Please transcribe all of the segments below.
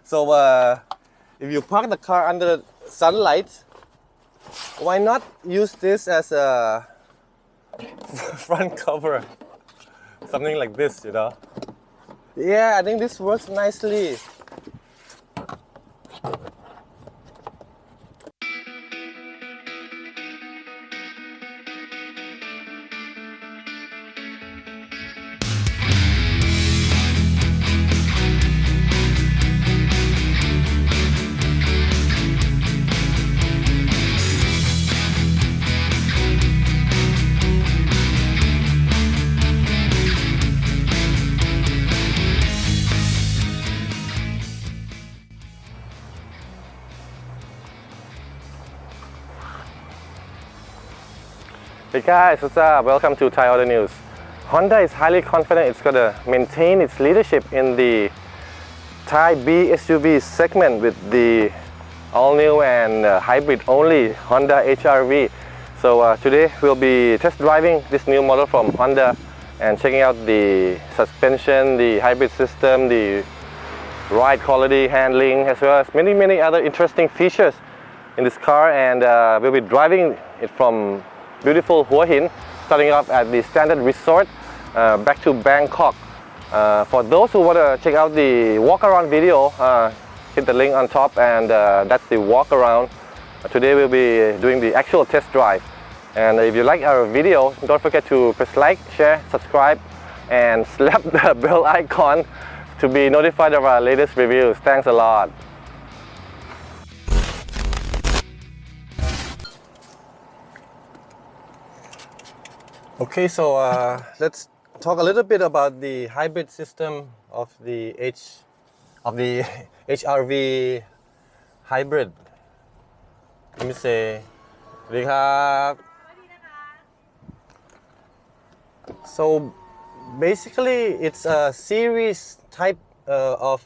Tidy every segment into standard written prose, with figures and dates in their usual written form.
So if you park the car under sunlight, why not use this as a front cover? Something like this, you know? Yeah, I think this works nicely. Hey guys, what's up? Welcome to Thai Auto News. Honda is highly confident it's going to maintain its leadership in the Thai B SUV segment with the all-new and hybrid-only Honda HR-V. So today we'll be test driving this new model from Honda and checking out the suspension, the hybrid system, the ride quality, handling, as well as many other interesting features in this car. And we'll be driving it from beautiful Hua Hin, starting off at the Standard Resort, back to Bangkok. For those who want to check out the walk around video, hit the link on top, and that's the walk around. Today we'll be doing the actual test drive. And if you like our video, don't forget to press like, share, subscribe, and slap the bell icon to be notified of our latest reviews. Thanks a lot. Okay, so let's talk a little bit about the hybrid system of the HR-V hybrid. Let me say, so basically it's a series type of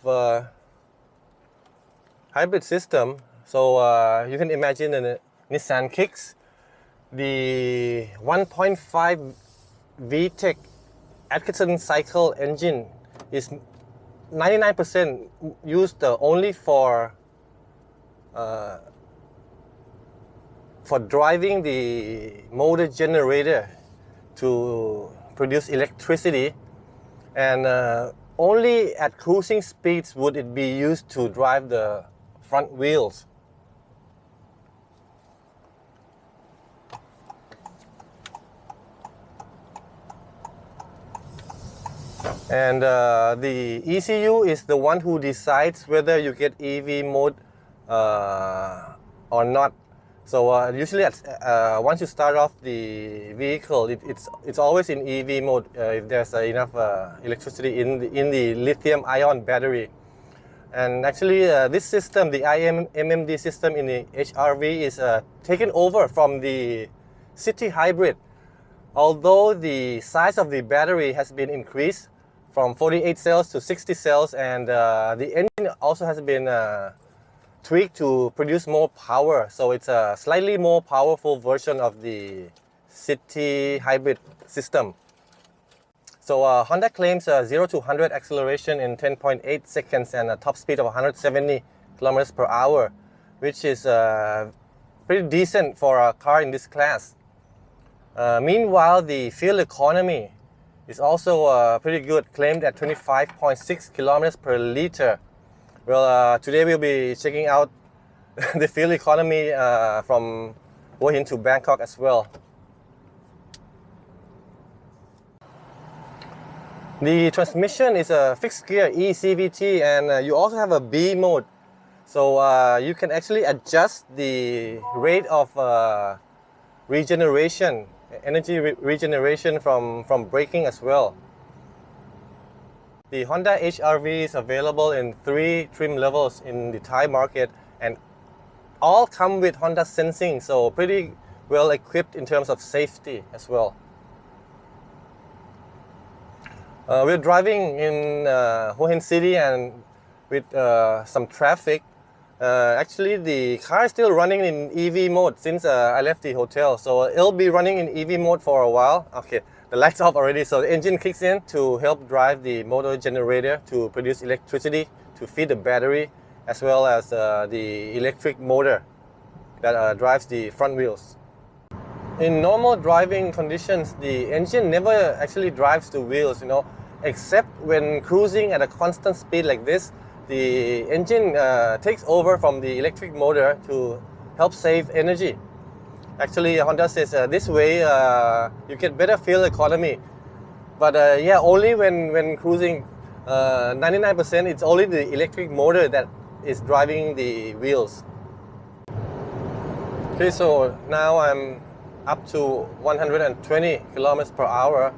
hybrid system. So you can imagine a Nissan Kicks. The 1.5 VTEC Atkinson cycle engine is 99% used only for driving the motor generator to produce electricity, and only at cruising speeds would it be used to drive the front wheels. And the ECU is the one who decides whether you get EV mode or not. So usually once you start off the vehicle, it's always in EV mode if there's enough electricity in the lithium-ion battery. And actually this system, the MMD system in the HR-V, is taken over from the city hybrid. Although the size of the battery has been increased from 48 cells to 60 cells, and the engine also has been tweaked to produce more power. So it's a slightly more powerful version of the city hybrid system. So Honda claims 0 to 100 acceleration in 10.8 seconds and a top speed of 170 kilometers per hour, which is pretty decent for a car in this class. Meanwhile, the fuel economy is also pretty good, claimed at 25.6 kilometers per liter. Well, today we'll be checking out the fuel economy from Hua Hin to Bangkok as well. The transmission is a fixed gear e-CVT, and you also have a B mode. So you can actually adjust the rate of regeneration, energy regeneration from braking as well. The Honda HR-V is available in 3 trim levels in the Thai market, and all come with Honda sensing, so pretty well equipped in terms of safety as well. We're driving in Hua Hin City and with some traffic. Actually, the car is still running in EV mode since I left the hotel, so it'll be running in EV mode for a while. Okay, the light's off already, so the engine kicks in to help drive the motor generator to produce electricity to feed the battery as well as the electric motor that drives the front wheels. In normal driving conditions, the engine never actually drives the wheels, except when cruising at a constant speed like this. The engine takes over from the electric motor to help save energy. Actually, Honda says this way you get better fuel economy. But yeah, only when cruising 99%, it's only the electric motor that is driving the wheels. Okay, so now I'm up to 120 kilometers per hour.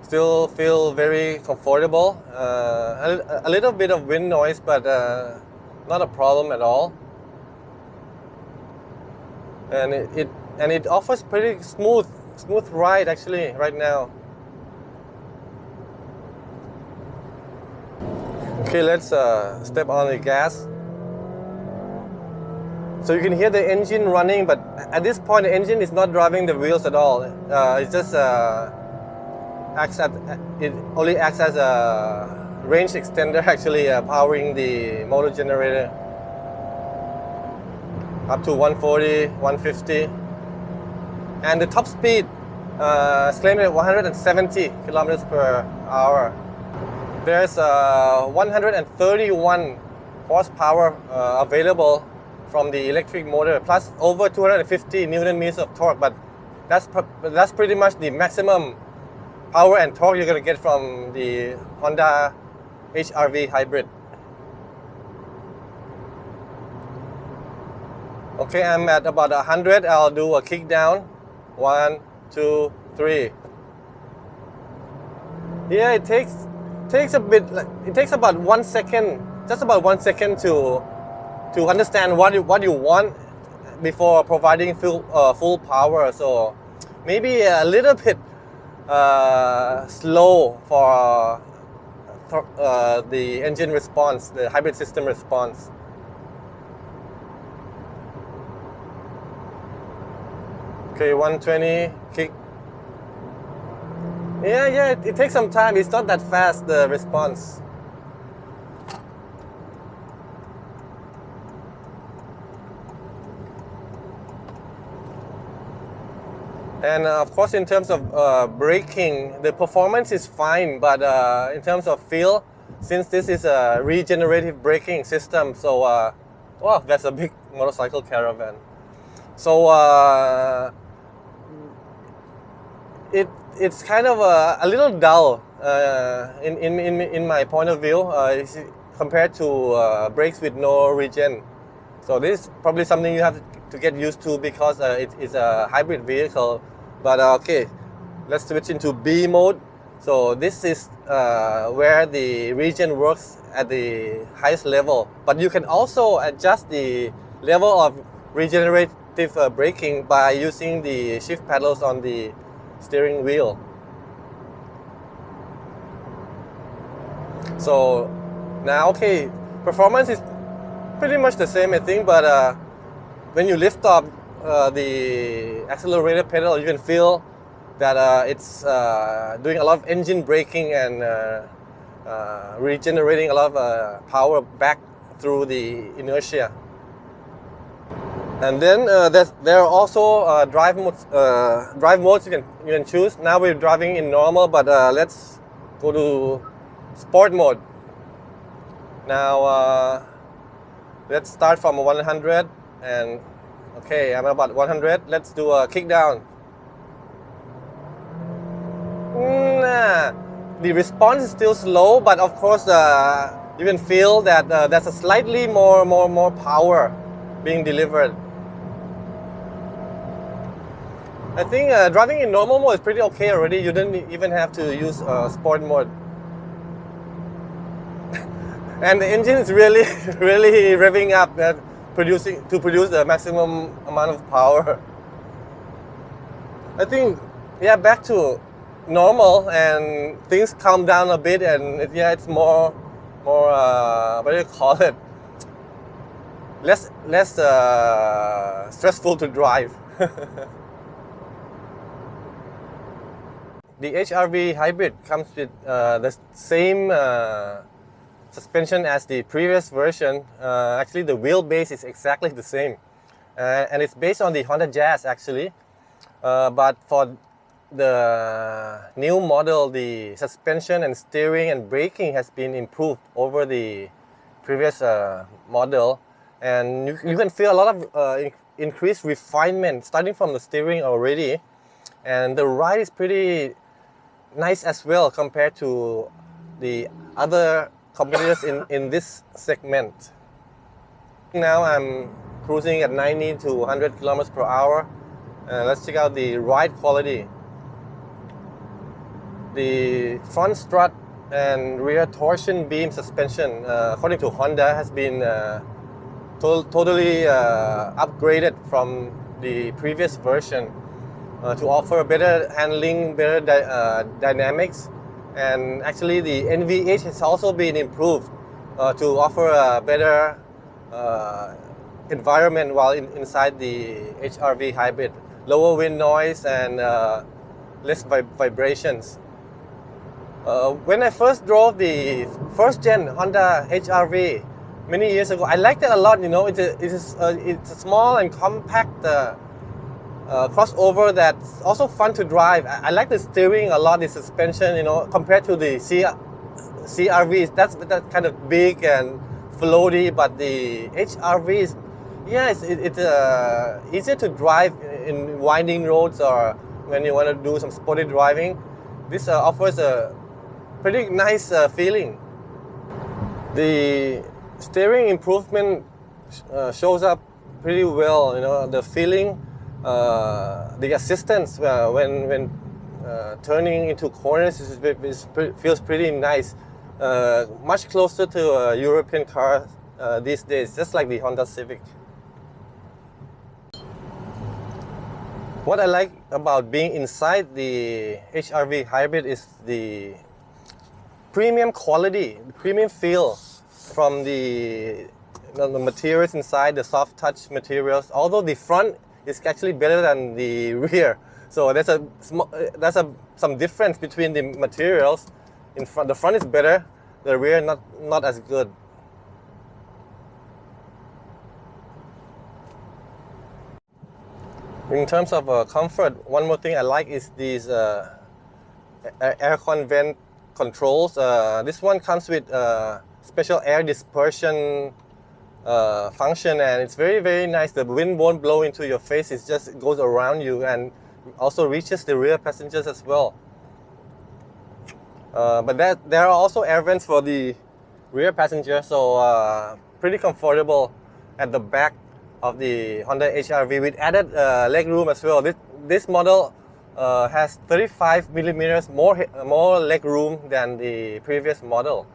Still feel very comfortable. A little bit of wind noise, but not a problem at all. And it offers pretty smooth ride actually right now. Okay, let's step on the gas. So you can hear the engine running, but at this point the engine is not driving the wheels at all. It just only acts as a range extender actually, powering the motor generator up to 140, 150. And the top speed is claimed at 170 kilometers per hour. There's 131 horsepower available from the electric motor, plus over 250 Newton meters of torque, but that's pretty much the maximum power and torque you're going to get from the Honda HR-V hybrid. Okay, I'm at about 100. I'll do a kick down. 1, 2, 3. Yeah, it takes a bit. It takes about 1 second, just about 1 second to understand what you want before providing full power. So maybe a little bit slow for the engine response, the hybrid system response. Okay, 120 kick. Yeah, it takes some time. It's not that fast, the response. And of course, in terms of braking, the performance is fine, but in terms of feel, since this is a regenerative braking system, so wow, that's a big motorcycle caravan. So it's kind of a little dull in my point of view compared to brakes with no regen. So this is probably something you have to get used to because it is a hybrid vehicle. But okay, let's switch into B mode. So this is where the regen works at the highest level. But you can also adjust the level of regenerative braking by using the shift paddles on the steering wheel. So now, okay, performance is pretty much the same, I think, but when you lift up the accelerator pedal, you can feel that it's doing a lot of engine braking and regenerating a lot of power back through the inertia. And then there are also drive modes you can choose. Now we're driving in normal, but let's go to sport mode. Now let's start from 100 and okay, I'm about 100. Let's do a kick down. The response is still slow, but of course you can feel that there's a slightly more power being delivered. I think driving in normal mode is pretty okay already. You don't even have to use sport mode. And the engine is really revving up to produce the maximum amount of power. I think, yeah, back to normal and things calm down a bit, and yeah, it's more what do you call it? Less stressful to drive. The HR-V hybrid comes with the same suspension as the previous version. Actually, the wheelbase is exactly the same, and it's based on the Honda Jazz actually. But for the new model, the suspension and steering and braking has been improved over the previous model, and you can feel a lot of increased refinement starting from the steering already, and the ride is pretty nice as well compared to the other competitors in this segment. Now I'm cruising at 90 to 100 kilometers per hour. Let's check out the ride quality. The front strut and rear torsion beam suspension, according to Honda, has been totally upgraded from the previous version to offer better handling, better dynamics, and actually the NVH has also been improved to offer a better environment while inside the HRV hybrid. Lower wind noise and less vibrations. When I first drove the first gen Honda HRV many years ago, I liked it a lot. You know, it's a small and compact crossover that's also fun to drive. I like the steering a lot, the suspension. You know, compared to the CRVs, that's kind of big and floaty. But the HRV is, yeah, it's easier to drive in winding roads or when you want to do some sporty driving. This offers a pretty nice feeling. The steering improvement shows up pretty well. You know, the feeling, the assistance when turning into corners feels pretty nice. Much closer to a European car these days, just like the Honda Civic. What I like about being inside the HRV hybrid is the premium quality, the premium feel from the materials inside, the soft touch materials. Although the front is actually better than the rear, so there's some difference between the materials. In front, the front is better, the rear not as good. In terms of comfort, one more thing I like is these aircon vent controls. This one comes with special air dispersion function, and it's very nice. The wind won't blow into your face, it just goes around you and also reaches the rear passengers as well. But there are also air vents for the rear passenger, so pretty comfortable at the back of the Honda HRV with added leg room as well. This model has 35 millimeters more leg room than the previous model.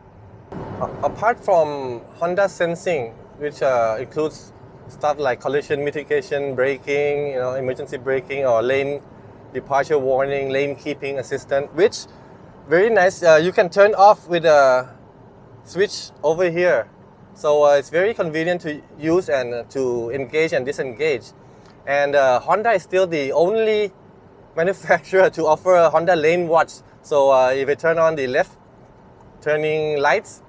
Apart from Honda sensing, which includes stuff like collision mitigation, braking, you know, emergency braking, or lane departure warning, lane keeping assistant, which very nice. You can turn off with a switch over here. So it's very convenient to use and to engage and disengage. And Honda is still the only manufacturer to offer a Honda lane watch. So if you turn on the left turning lights,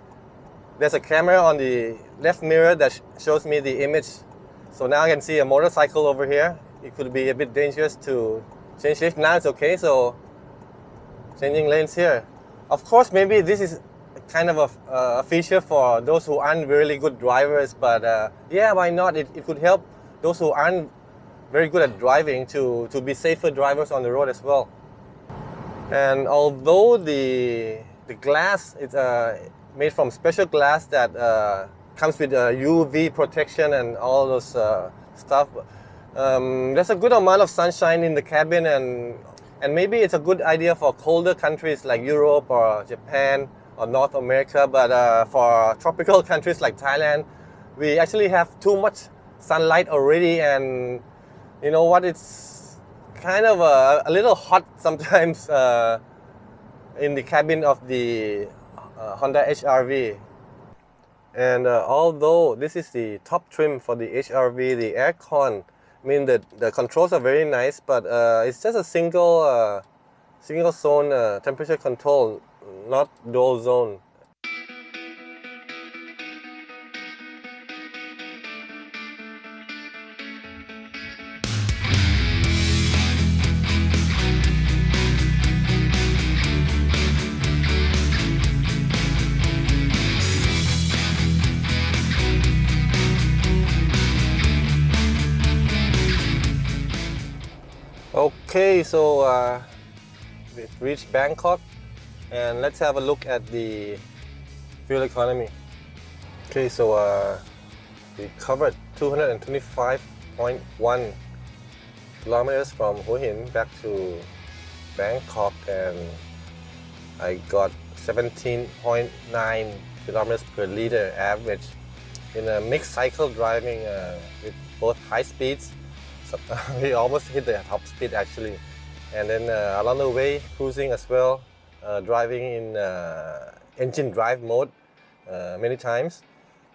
there's a camera on the left mirror that shows me the image. So now I can see a motorcycle over here. It could be a bit dangerous to change shift. Now it's okay, so changing lanes here. Of course, maybe this is kind of a feature for those who aren't really good drivers, but yeah, why not? It could help those who aren't very good at driving to be safer drivers on the road as well. And although the glass is made from special glass that comes with UV protection and all those stuff, there's a good amount of sunshine in the cabin, and maybe it's a good idea for colder countries like Europe or Japan or North America, but for tropical countries like Thailand, we actually have too much sunlight already, and you know what, it's kind of a little hot sometimes in the cabin of the Honda HRV. And although this is the top trim for the HRV, the aircon, I mean the controls are very nice, but it's just a single zone temperature control, not dual zone. Okay, so we've reached Bangkok, and let's have a look at the fuel economy. Okay, so we covered 225.1 kilometers from Hua Hin back to Bangkok, and I got 17.9 kilometers per liter average in a mixed cycle driving with both high speeds. So we almost hit the top speed actually, and then along the way cruising as well, driving in engine drive mode many times,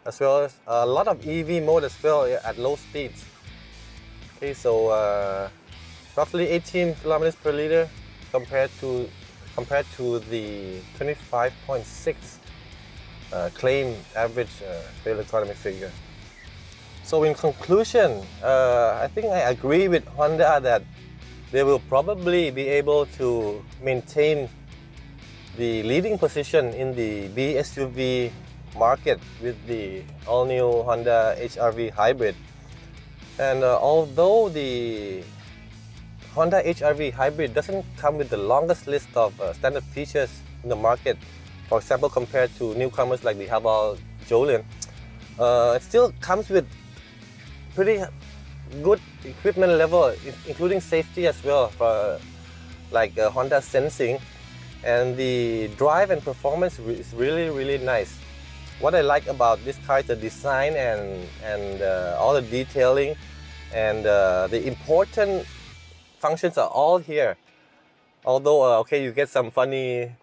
as well as a lot of EV mode as well at low speeds. Okay, so roughly 18 kilometers per liter compared to the 25.6 claimed average fuel economy figure. So in conclusion, I think I agree with Honda that they will probably be able to maintain the leading position in the B SUV market with the all-new Honda HR-V hybrid. And although the Honda HR-V hybrid doesn't come with the longest list of standard features in the market, for example compared to newcomers like the Haval Jolyon, it still comes with pretty good equipment level, including safety as well, for like Honda sensing, and the drive and performance is really nice. What I like about this car is the design and all the detailing, and the important functions are all here. Although okay, you get some funny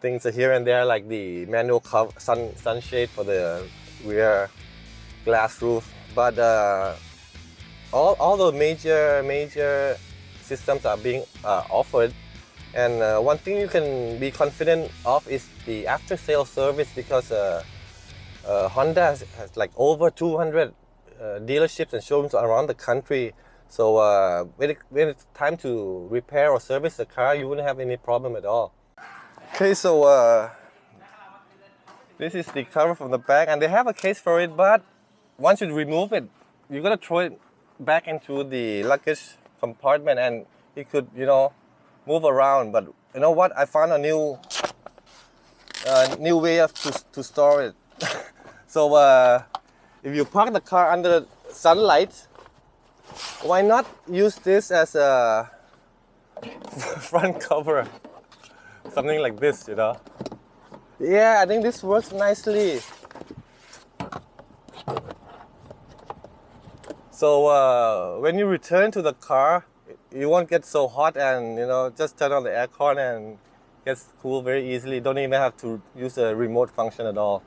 things here and there, like the manual sunshade for the rear glass roof, but all the major systems are being offered. And one thing you can be confident of is the after-sales service, because Honda has like over 200 dealerships and showrooms around the country. So when it's time to repair or service the car, you wouldn't have any problem at all. Okay, so this is the cover from the back, and they have a case for it, but once you remove it, you're gonna throw it back into the luggage compartment, and it could, move around. But you know what? I found a new way to store it. So if you park the car under sunlight, why not use this as a front cover? Something like this, Yeah, I think this works nicely. So when you return to the car, you won't get so hot, and just turn on the aircon and it gets cool very easily. Don't even have to use a remote function at all.